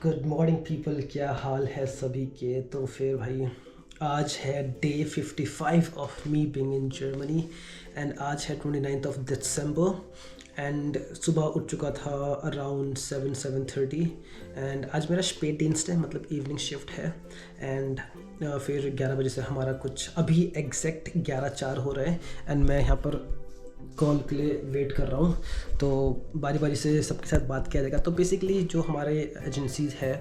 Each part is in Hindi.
गुड मॉर्निंग पीपल, क्या हाल है सभी के। तो फिर भाई आज है day 55 of me being in Germany and आज है 29th ऑफ दिसंबर एंड सुबह उठ चुका था अराउंड 7-7:30 एंड आज मेरा स्पेड dienst है, मतलब इवनिंग शिफ्ट है एंड फिर 11 बजे से हमारा कुछ अभी एग्जैक्ट 11:04 हो रहा है एंड मैं यहाँ पर कॉल के लिए वेट कर रहा हूँ। तो बारी बारी से सबके साथ बात किया जाएगा। तो बेसिकली जो हमारे एजेंसीज़ है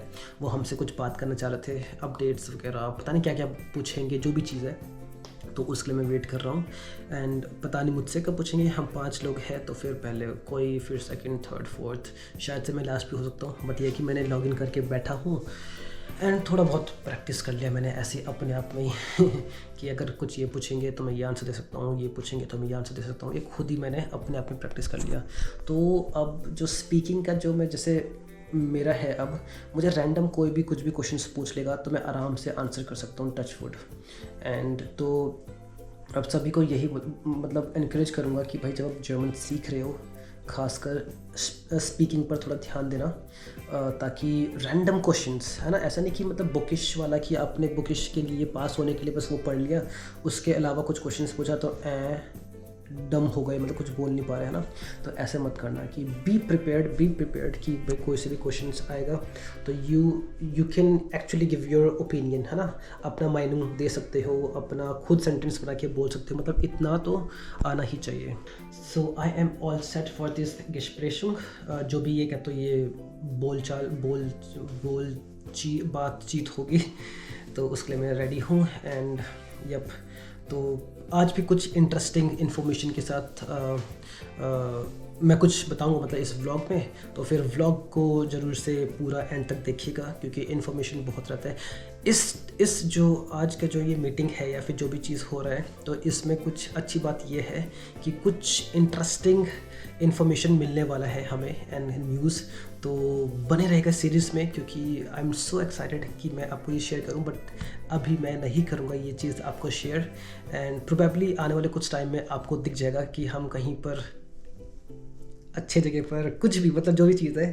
वो हमसे कुछ बात करना चाह रहे थे, अपडेट्स वगैरह, पता नहीं क्या क्या पूछेंगे, जो भी चीज़ है तो उसके लिए मैं वेट कर रहा हूँ एंड पता नहीं मुझसे कब पूछेंगे। हम 5 लोग हैं तो फिर पहले कोई, फिर सेकंड, थर्ड, फोर्थ, शायद से मैं लास्ट भी हो सकता हूँ। बट ये कि मैंने लॉगिन करके बैठा हूँ एंड थोड़ा बहुत प्रैक्टिस कर लिया मैंने ऐसे अपने आप में ही कि अगर कुछ ये पूछेंगे तो मैं ये आंसर दे सकता हूँ, ये पूछेंगे तो मैं ये आंसर दे सकता हूँ। ये खुद ही मैंने अपने आप में प्रैक्टिस कर लिया। तो अब जो स्पीकिंग का जो मैं जैसे मेरा है, अब मुझे रैंडम कोई भी कुछ भी क्वेश्चंस पूछ लेगा तो मैं आराम से आंसर कर सकता हूँ, टच वुड। एंड तो अब सभी को यही मतलब इनक्रेज करूँगा कि भाई जब आप जर्मन सीख रहे हो खासकर स्पीकिंग पर थोड़ा ध्यान देना, ताकि रैंडम क्वेश्चंस है ना, ऐसा नहीं कि मतलब बुकिश वाला कि आपने बुकिश के लिए पास होने के लिए बस वो पढ़ लिया, उसके अलावा कुछ क्वेश्चंस पूछा तो डम हो गए, मतलब कुछ बोल नहीं पा रहे हैं ना। तो ऐसे मत करना कि बी प्रिपेयर्ड कि भाई कोई से भी क्वेश्चंस आएगा तो you can actually give your opinion, है ना, अपना माइनिंग दे सकते हो, अपना खुद सेंटेंस बना के बोल सकते हो, मतलब इतना तो आना ही चाहिए। So I am all set for this Gesprächung, जो भी ये कहते हो ये बातचीत होगी तो उसके लिए मैं रेडी हूँ एंड यप। तो आज भी कुछ इंटरेस्टिंग इन्फॉर्मेशन के साथ मैं कुछ बताऊंगा, मतलब इस व्लॉग में। तो फिर व्लॉग को ज़रूर से पूरा एंड तक देखिएगा क्योंकि इन्फॉर्मेशन बहुत रहता है। इस जो आज का जो ये मीटिंग है या फिर जो भी चीज़ हो रहा है तो इसमें कुछ अच्छी बात ये है कि कुछ इंटरेस्टिंग इन्फॉर्मेशन मिलने वाला है हमें एंड न्यूज़। तो बने रहेगा सीरीज़ में क्योंकि आई एम सो एक्साइटेड कि मैं आपको ये शेयर करूं, बट अभी मैं नहीं करूंगा ये चीज़ आपको शेयर एंड प्रोबेबली आने वाले कुछ टाइम में आपको दिख जाएगा कि हम कहीं पर अच्छे जगह पर कुछ भी, मतलब जो भी चीज़ है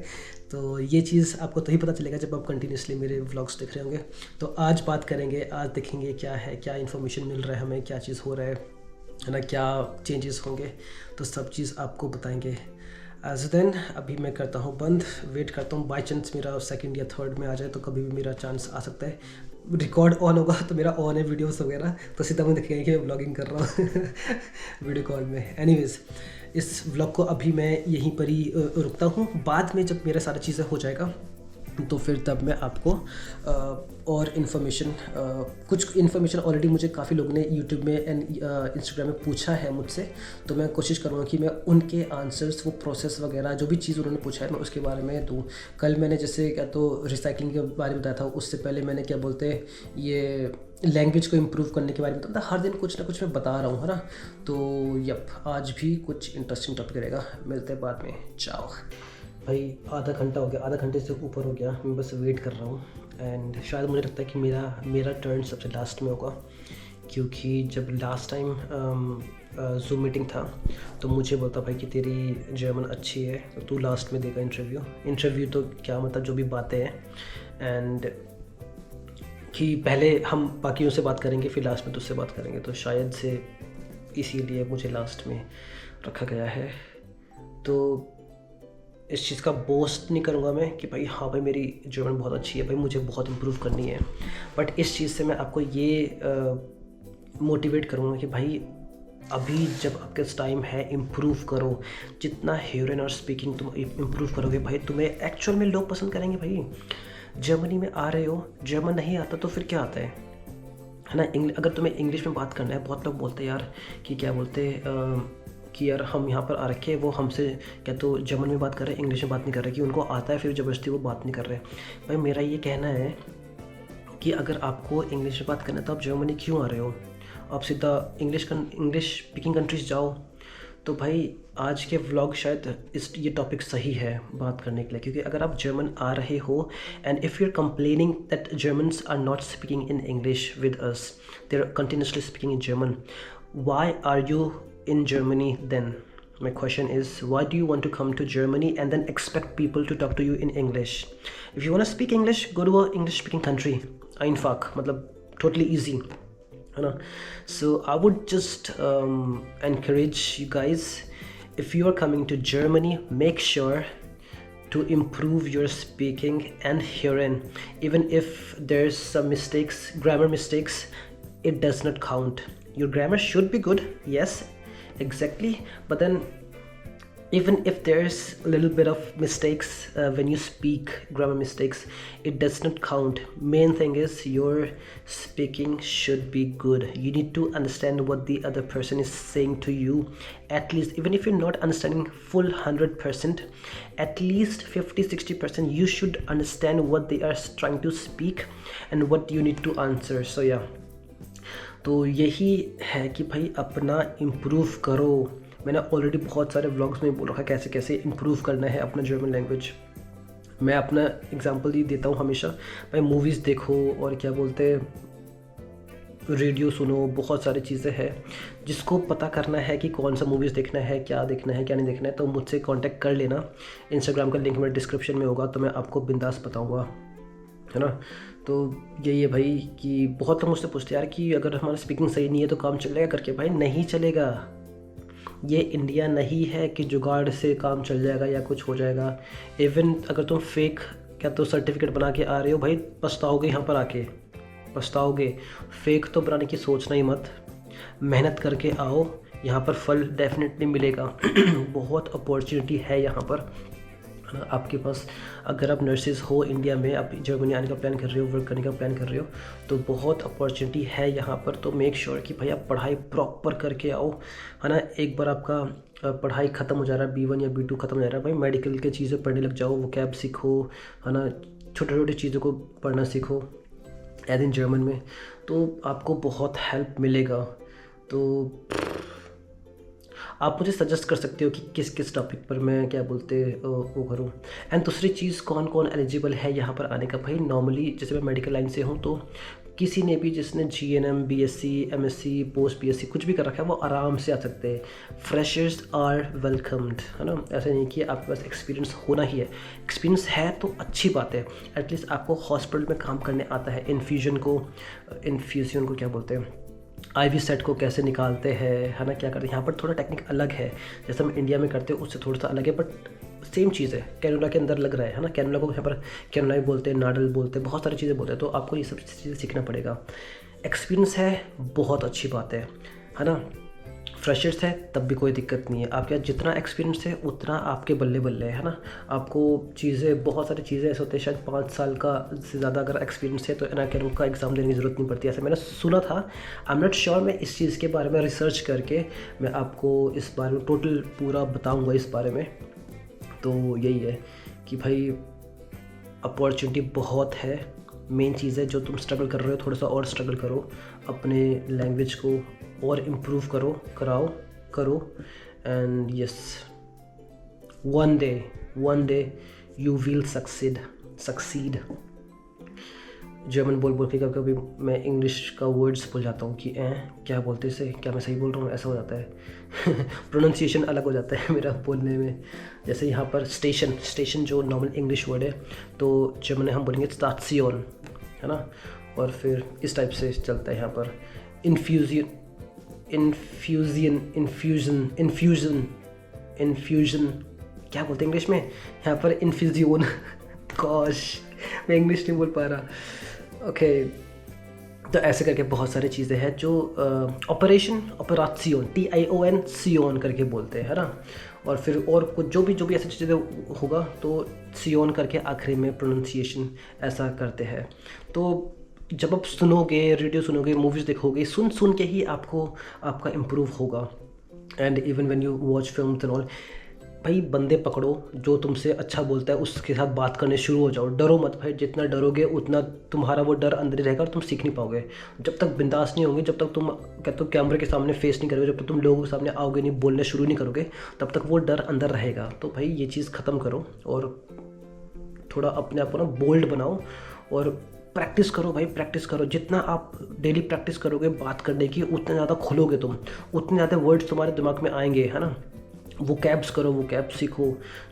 तो ये चीज़ आपको तभी पता चलेगा जब आप कंटिन्यूसली मेरे व्लॉग्स देख रहे होंगे। तो आज बात करेंगे, आज देखेंगे क्या है, क्या इन्फॉर्मेशन मिल रहा है हमें, क्या चीज़ हो रहा है ना, क्या चेंजेस होंगे, तो सब चीज़ आपको बताएंगे। एज देन अभी मैं करता हूँ बंद, वेट करता हूँ, बाई चांस मेरा सेकंड या थर्ड में आ जाए तो कभी भी मेरा चांस आ सकता है। रिकॉर्ड ऑन होगा तो मेरा ऑन है वीडियोस वगैरह, तो सीधा मैं दिखेगा कि मैं व्लॉगिंग कर रहा हूँ वीडियो कॉल में। एनीवेज इस व्लॉग को अभी मैं यहीं पर ही रुकता हूँ। बाद में जब मेरा सारा चीज़ें हो जाएगा तो फिर तब मैं आपको और इन्फॉर्मेशन, कुछ इन्फॉर्मेशन ऑलरेडी मुझे काफ़ी लोगों ने यूट्यूब में एंड इंस्टाग्राम में पूछा है मुझसे, तो मैं कोशिश करूँगा कि मैं उनके आंसर्स, वो प्रोसेस वगैरह जो भी चीज़ उन्होंने पूछा है मैं उसके बारे में दूँ। कल मैंने जैसे क्या तो रिसाइकलिंग के बारे में बताया था, उससे पहले मैंने क्या बोलते हैं ये लैंग्वेज को इम्प्रूव करने के बारे में, मतलब हर दिन कुछ ना कुछ मैं बता रहा हूँ, है ना। तो यप, आज भी कुछ इंटरेस्टिंग टॉपिक रहेगा। मिलते हैं बाद में, चाओ। भाई आधा घंटा हो गया, आधा घंटे से ऊपर हो गया, मैं बस वेट कर रहा हूँ एंड शायद मुझे लगता है कि मेरा टर्न सबसे लास्ट में होगा, क्योंकि जब लास्ट टाइम जूम मीटिंग था तो मुझे बोलता भाई कि तेरी जर्मन अच्छी है तो तू लास्ट में देगा इंटरव्यू तो क्या मतलब जो भी बातें हैं, एंड कि पहले हम बाकियों से बात करेंगे फिर लास्ट में तुझसे बात करेंगे, तो शायद से इसीलिए मुझे लास्ट में रखा गया है। तो इस चीज़ का बोस्ट नहीं करूँगा मैं कि भाई हाँ भाई मेरी जर्मन बहुत अच्छी है, भाई मुझे बहुत इम्प्रूव करनी है, बट इस चीज़ से मैं आपको ये मोटिवेट करूँगा कि भाई अभी जब आपके टाइम है इम्प्रूव करो, जितना हेयरिंग और स्पीकिंग तुम इम्प्रूव करोगे भाई तुम्हें एक्चुअल में लोग पसंद करेंगे। भाई जर्मनी में आ रहे हो, जर्मन नहीं आता तो फिर क्या आता है ना। अगर तुम्हें इंग्लिश में बात करना है, बहुत लोग बोलते हैं यार कि क्या बोलते कि यार हम यहाँ पर आ रखे हैं, वो हमसे क्या तो जर्मन में बात कर रहे हैं, इंग्लिश में बात नहीं कर रहे, कि उनको आता है फिर ज़बरदस्ती वो बात नहीं कर रहे। भाई मेरा ये कहना है कि अगर आपको इंग्लिश में बात करना है तो आप जर्मनी क्यों आ रहे हो, आप सीधा इंग्लिश स्पीकिंग कंट्रीज जाओ। तो भाई आज के व्लॉग शायद ये टॉपिक सही है बात करने के लिए, क्योंकि अगर आप जर्मन आ रहे हो and if you are complaining that Germans are not speaking in English with us, they are continuously speaking in German, why are you in Germany then? My question is, why do you want to come to Germany and then expect people to talk to you in English? If you want to speak English, go to a English speaking country. Einfach, मतलब totally easy, है ना? So I would just encourage you guys, if you are coming to Germany, make sure to improve your speaking and hearing. Even if there's some mistakes, grammar mistakes, it does not count. Your grammar should be good, yes, exactly, but then even if there's a little bit of mistakes when you speak, grammar mistakes, it does not count. Main thing is your speaking should be good. You need to understand what the other person is saying to you, at least. Even if you're not understanding full 100%, at least 50-60% you should understand what they are trying to speak and what you need to answer. So yeah, तो यही है कि भाई अपना इम्प्रूव करो. मैंने ऑलरेडी बहुत सारे व्लॉग्स में बोल रखा है कैसे कैसे इम्प्रूव करना है अपना जर्मन लैंग्वेज. मैं अपना एग्जांपल ही देता हूँ हमेशा. भाई मूवीज़ देखो और क्या बोलते हैं, रेडियो सुनो, बहुत सारी चीज़ें हैं. जिसको पता करना है कि कौन सा मूवीज़ देखना है, क्या देखना है, क्या नहीं देखना है, तो मुझसे कांटेक्ट कर लेना. इंस्टाग्राम का लिंक मेरे डिस्क्रिप्शन में होगा, तो मैं आपको बिंदास बताऊँगा, है ना. तो यही है भाई कि बहुत लोग मुझसे पूछते हैं यार कि अगर हमारा स्पीकिंग सही नहीं है तो काम चलेगा करके. भाई नहीं चलेगा. ये इंडिया नहीं है कि जुगाड़ से काम चल जाएगा या कुछ हो जाएगा. इवन अगर तुम फेक क्या तो सर्टिफिकेट बना के आ रहे हो, भाई पछताओगे. यहाँ पर आके पछताओगे. फेक तो बनाने की सोचना ही मत. मेहनत करके आओ, यहाँ पर फल डेफिनेटली मिलेगा. बहुत अपॉर्चुनिटी है यहाँ पर आपके पास. अगर आप नर्सेज हो इंडिया में, आप जर्मनी आने का प्लान कर रहे हो, वर्क करने का प्लान कर रहे हो, तो बहुत अपॉर्चुनिटी है यहाँ पर. तो मेक श्योर कि भाई आप पढ़ाई प्रॉपर करके आओ, है ना. एक बार आपका पढ़ाई ख़त्म हो जा रहा है, B1 या B2 ख़त्म हो जा रहा है, भाई मेडिकल के चीज़ें पढ़ने लग जाओ, वो कैब सीखो, है ना. छोटे छोटे चीज़ों को पढ़ना सीखो एज इन जर्मन में, तो आपको बहुत हेल्प मिलेगा. तो आप मुझे सजेस्ट कर सकते हो कि किस किस टॉपिक पर मैं क्या बोलते वो करूँ. एंड दूसरी चीज़, कौन कौन एलिजिबल है यहाँ पर आने का. भाई नॉर्मली जैसे मैं मेडिकल लाइन से हूँ, तो किसी ने भी जिसने GNM, BSc, MSc, post BSc कुछ भी कर रखा है, वो आराम से आ सकते हैं. फ्रेशर्स आर वेलकम्ड, है ना. ऐसा नहीं कि आपके पास एक्सपीरियंस होना ही है. एक्सपीरियंस है तो अच्छी बात है, एटलीस्ट आपको हॉस्पिटल में काम करने आता है. इन्फ्यूजन को क्या बोलते हैं, IV सेट को कैसे निकालते हैं, है ना, क्या करते हैं. यहाँ पर थोड़ा टेक्निक अलग है, जैसे हम इंडिया में करते हैं उससे थोड़ा सा अलग है, बट सेम चीज़ है. कैनुला के अंदर लग रहा है ना. कैनुला को यहाँ पर कैनुला भी बोलते हैं, नाडल बोलते हैं, बहुत सारी चीज़ें बोलते हैं. तो आपको ये सब चीज़ें सीखना पड़ेगा. एक्सपीरियंस है, बहुत अच्छी बात है ना. फ्रेशर्स है तब भी कोई दिक्कत नहीं है. आपके जितना एक्सपीरियंस है उतना आपके बल्ले बल्ले है ना. आपको चीज़ें, बहुत सारी चीज़ें ऐसे होते हैं, शायद 5 साल का से ज़्यादा अगर एक्सपीरियंस है तो एनआईकेएम का एग्ज़ाम देने की ज़रूरत नहीं पड़ती. ऐसा मैंने सुना था. I am not sure. मैं इस चीज़ के बारे में रिसर्च करके मैं आपको इस बारे में टोटल पूरा बताऊँगा इस बारे में. तो यही है कि भाई अपॉर्चुनिटी बहुत है. मेन चीज़ है जो तुम स्ट्रगल कर रहे हो, थोड़ा सा और स्ट्रगल करो, अपने लैंग्वेज को और इम्प्रूव करो. And yes, one day you will succeed. German बोल के कभी मैं इंग्लिश का वर्ड्स भूल जाता हूँ कि क्या बोलते इसे, क्या मैं सही बोल रहा हूँ, ऐसा हो जाता है. प्रोनाउंसिएशन अलग हो जाता है मेरा बोलने में. जैसे यहाँ पर स्टेशन जो नॉर्मल इंग्लिश वर्ड है, तो जर्मन में हम बोलेंगे स्टेशन, है ना. और फिर इस टाइप से चलता है यहाँ पर. इन्फ्यूजन क्या बोलते हैं इंग्लिश में, यहाँ पर इन्फ्यूजियन. गॉश, मैं इंग्लिश नहीं बोल पा रहा. ओके, तो ऐसे करके बहुत सारी चीज़ें हैं जो ऑपरेशन TION करके बोलते हैं, है ना. और फिर और कुछ जो भी ऐसी चीज़ें होगा तो सियोन करके आखिरी में प्रोनाउंसिएशन ऐसा करते हैं. तो जब आप सुनोगे, रेडियो सुनोगे, मूवीज़ देखोगे, सुन के ही आपका इम्प्रूव होगा. And even when you watch films and all, भाई बंदे पकड़ो जो तुमसे अच्छा बोलता है, उसके साथ बात करने शुरू हो जाओ. डरो मत भाई. जितना डरोगे उतना तुम्हारा वो डर अंदर ही रहेगा और तुम सीख नहीं पाओगे. जब तक बिंदास नहीं होंगे, जब तक तुम कहते हो कैमरे के सामने फेस नहीं करोगे, जब तक तुम लोगों के सामने आओगे नहीं, बोलने शुरू नहीं करोगे, तब तक वो डर अंदर रहेगा. तो भाई ये चीज़ ख़त्म करो और थोड़ा अपने आप को ना बोल्ड बनाओ और प्रैक्टिस करो भाई. प्रैक्टिस करो. जितना आप डेली प्रैक्टिस करोगे बात करने की, उतना ज़्यादा खुलोगे तुम, उतने ज़्यादा वर्ड्स तुम्हारे दिमाग में आएंगे, है ना. वोकैब्स करो, वोकैब सीखो,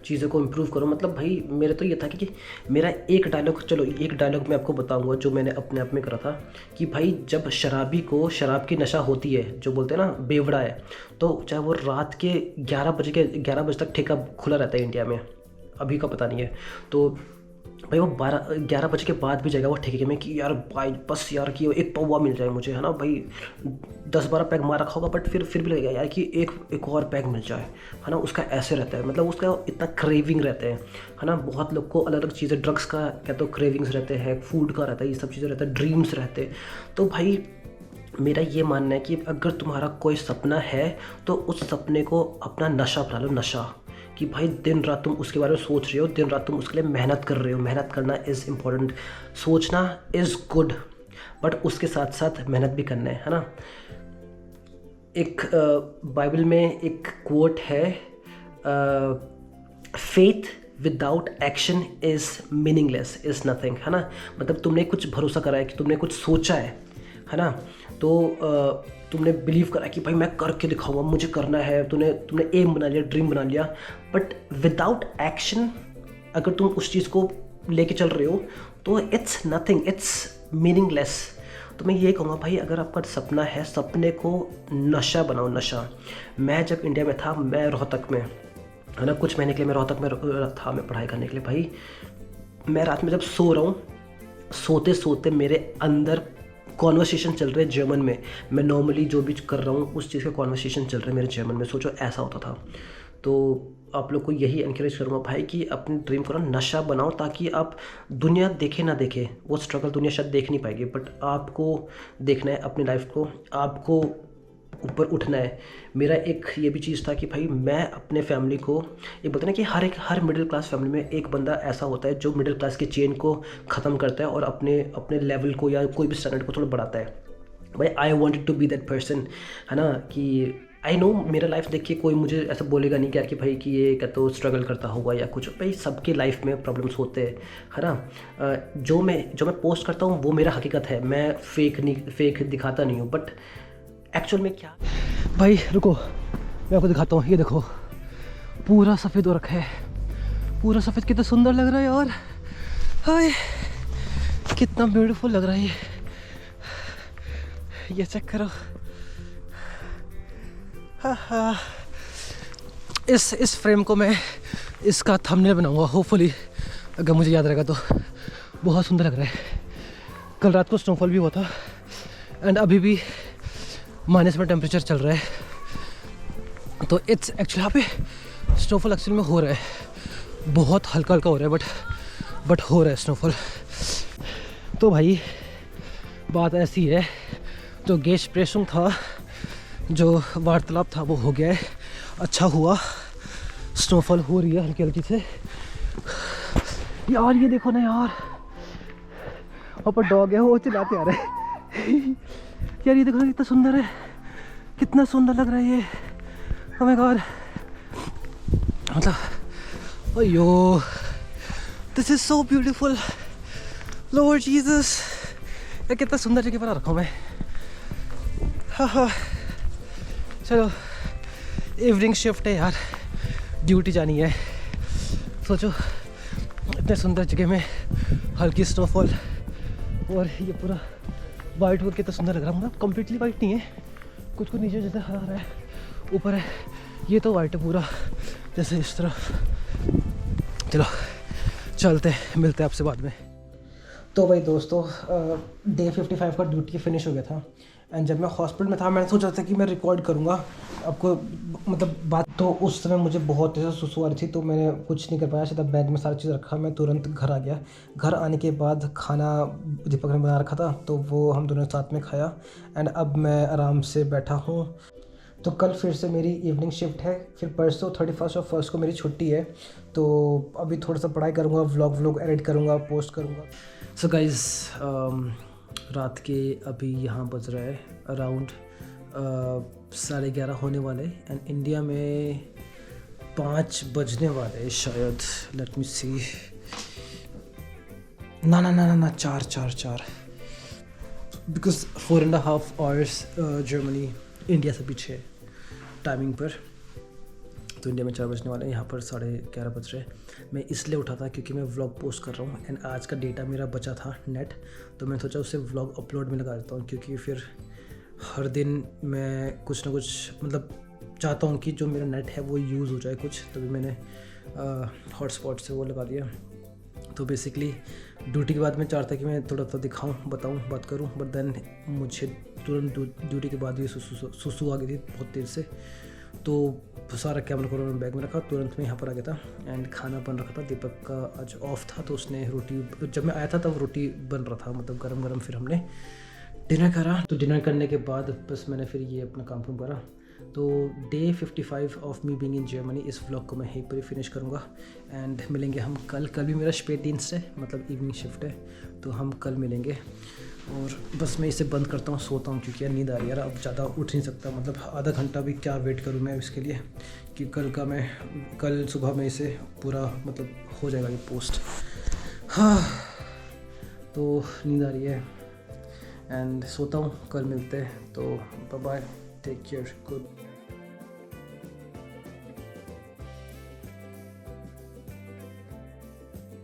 चीज़ों को इम्प्रूव करो। मतलब भाई मेरे तो ये था कि मेरा एक डायलॉग, चलो एक डायलॉग मैं आपको बताऊंगा जो मैंने अपने आप में करा था कि भाई जब शराबी को शराब की नशा होती है, जो बोलते हैं ना बेवड़ा है, तो चाहे वो रात के 11 बजे तक ठेका खुला रहता है इंडिया में, अभी का पता नहीं है, तो भाई वो 11 बजे के बाद भी जाएगा वो ठेके में कि यार भाई बस यार कि एक पौवा मिल जाए मुझे, है ना भाई, 10-12 पैग मार रखा होगा बट फिर भी लगेगा यार कि एक और पैग मिल जाए, है ना। उसका ऐसे रहता है, मतलब उसका इतना क्रेविंग रहता है ना। बहुत लोग को अलग अलग चीज़ें, ड्रग्स का क्या तो क्रेविंग्स रहते हैं, फूड का रहता है, ये सब चीज़ें रहता है, ड्रीम्स रहते हैं। तो भाई मेरा ये मानना है कि अगर तुम्हारा कोई सपना है तो उस सपने को अपना नशा बना लो, नशा, कि भाई दिन रात तुम उसके बारे में सोच रहे हो, दिन रात तुम उसके लिए मेहनत कर रहे हो। मेहनत करना इज़ इम्पॉर्टेंट, सोचना इज़ गुड, बट उसके साथ साथ मेहनत भी करना है ना। एक बाइबल में एक कोट है, faith without action is meaningless is nothing, है ना। मतलब तुमने कुछ भरोसा करा है कि तुमने कुछ सोचा है ना, तो तुमने बिलीव करा कि भाई मैं करके दिखाऊंगा, मुझे करना है, तुमने एम बना लिया, ड्रीम बना लिया, बट विदाउट एक्शन अगर तुम उस चीज़ को लेके चल रहे हो तो इट्स नथिंग, इट्स मीनिंगलेस। तो मैं ये कहूँगा भाई अगर आपका सपना है, सपने को नशा बनाओ, नशा। मैं जब इंडिया में था, मैं रोहतक में, है ना, कुछ महीने के लिए मैं रोहतक में था, मैं पढ़ाई करने के लिए। भाई मैं रात में जब सो रहा हूँ, सोते सोते मेरे अंदर कॉन्वर्सेशन चल रहे हैं जर्मन में, मैं नॉर्मली जो भी कर रहा हूँ उस चीज़ का कॉन्वर्सेशन चल रहा है मेरे जर्मन में। सोचो ऐसा होता था। तो आप लोग को यही एनकरेज करूँगा भाई कि अपनी ड्रीम को ना नशा बनाओ, ताकि आप दुनिया देखे ना देखे, वो स्ट्रगल दुनिया शायद देख नहीं पाएगी, बट आपको देखना है अपनी लाइफ को, आपको ऊपर उठना है। मेरा एक ये भी चीज़ था कि भाई मैं अपने फैमिली को, ये बोलते हैं ना कि हर मिडिल क्लास फैमिली में एक बंदा ऐसा होता है जो मिडिल क्लास की चेन को ख़त्म करता है और अपने अपने लेवल को या कोई भी स्टैंडर्ड को थोड़ा बढ़ाता है। भाई I wanted to be that person, है ना। कि आई नो मेरा लाइफ देख के कोई मुझे ऐसा बोलेगा नहीं कि भाई कि ये क्या तो स्ट्रगल करता होगा या कुछ। भाई सबके लाइफ में प्रॉब्लम्स होते हैं, है ना। जो मैं पोस्ट करता हूँ वो मेरा हकीकत है, मैं फेक दिखाता नहीं हूँ, बट एक्चुअल में क्या। भाई रुको मैं आपको दिखाता हूँ, ये देखो पूरा सफ़ेद हो रखा है, पूरा सफ़ेद, कितना सुंदर लग रहा है यार, हाय कितना ब्यूटीफुल लग रहा है ये चेक करो। हाँ, इस फ्रेम को मैं इसका थंबनेल बनाऊंगा होपफुली, अगर मुझे याद रहेगा तो। बहुत सुंदर लग रहा है। कल रात को स्नोफॉल भी हुआ था एंड अभी भी माइनस में टेम्परेचर चल रहा है। तो इट्स एक्चुअली यहाँ पे स्नोफॉल एक्चुअली में हो रहा है, बहुत हल्का हल्का हो रहा है बट हो रहा है स्नोफॉल। तो भाई बात ऐसी है, जो गेस्प्रेशुंग था, जो वार्तालाप था वो हो गया है, अच्छा हुआ स्नोफॉल हो रही है हल्की हल्की से। यार ये देखो ना यार, वहाँ पर डॉग है वो चिल्लाते आ रहे हैं यार ये देखो ना कितना सुंदर है, कितना सुंदर लग रहा है ये, ओह माय गॉड। मतलब अयो this is so beautiful, Lord Jesus, यार कितना सुंदर जगह पर रखा हूँ मैं। हाँ चलो इवनिंग शिफ्ट है यार, ड्यूटी जानी है। सोचो इतने सुंदर जगह में हल्की स्नोफॉल, और ये पूरा वाइट हो कितना सुंदर लग रहा है। मतलब कम्प्लीटली वाइट नहीं है, कुछ नीचे जैसे हरा रहा है, ऊपर है, ये तो वाइट है पूरा जैसे इस तरफ। चलो चलते मिलते हैं आपसे बाद में। तो भाई दोस्तों डे 55 का ड्यूटी फिनिश हो गया था एंड जब मैं हॉस्पिटल में था मैंने सोचा था कि मैं रिकॉर्ड करूँगा आपको, मतलब बात। तो उस समय मुझे बहुत ऐसा सुसु आ रही थी तो मैंने कुछ नहीं कर पाया, सीधा बैग में सारी चीज़ रखा, मैं तुरंत घर आ गया। घर आने के बाद खाना दीपक ने बना रखा था तो वो हम दोनों साथ में खाया एंड अब मैं आराम से बैठा हूँ। तो कल फिर से मेरी इवनिंग शिफ्ट है, फिर परसों 31 और 1 को मेरी छुट्टी है। तो अभी थोड़ा सा पढ़ाई करूँगा, व्लॉग एडिट करूँगा, पोस्ट करूँगा। सो गाइज़ रात के अभी यहाँ बज रहा है अराउंड 11:30 होने वाले एंड इंडिया में 5 बजने वाले शायद। लेट मी सी, ना 4 बिकॉज 4.5 आवर्स जर्मनी इंडिया से पीछे टाइमिंग पर। तो इंडिया में 4 बजने वाले हैं, यहाँ पर 11:30 बज रहे हैं। मैं इसलिए उठा था क्योंकि मैं व्लॉग पोस्ट कर रहा हूँ एंड आज का डेटा मेरा बचा था नेट, तो मैं सोचा उसे व्लॉग अपलोड में लगा देता हूँ, क्योंकि फिर हर दिन मैं कुछ ना कुछ मतलब चाहता हूँ कि जो मेरा नेट है वो यूज़ हो जाए कुछ, तभी मैंने हॉटस्पॉट से वो लगा दिया। तो बेसिकली ड्यूटी के बाद मैं चाहता कि मैं थोड़ा सा दिखाऊं, बताऊं, बात करूं, बट देन मुझे तुरंत ड्यूटी के बाद ही सुसु आ गई थी बहुत देर से, तो सारा कैमरा को मैंने बैग में रखा, तुरंत मैं यहाँ पर आ गया था एंड खाना बन रखा था। दीपक का आज ऑफ था तो उसने रोटी, जब मैं आया था तब रोटी बन रहा था, मतलब गरम गरम। फिर हमने डिनर करा, तो डिनर करने के बाद बस मैंने फिर ये अपना काम करा। तो day 55 of me being in Germany, इस व्लॉग को मैं यहीं पर ही फिनिश करूँगा एंड मिलेंगे हम कल भी मेरा स्pätdienst है, मतलब इवनिंग शिफ्ट है, तो हम कल मिलेंगे। और बस मैं इसे बंद करता हूँ, सोता हूँ, क्योंकि यार नींद आ रही है यार, अब ज़्यादा उठ नहीं सकता, मतलब आधा घंटा भी क्या वेट करूँ मैं इसके लिए कि कल सुबह में इसे पूरा मतलब हो जाएगा ये पोस्ट। हाँ, तो नींद आ रही है एंड सोता हूँ, कल मिलते हैं, तो bye bye, take care, good.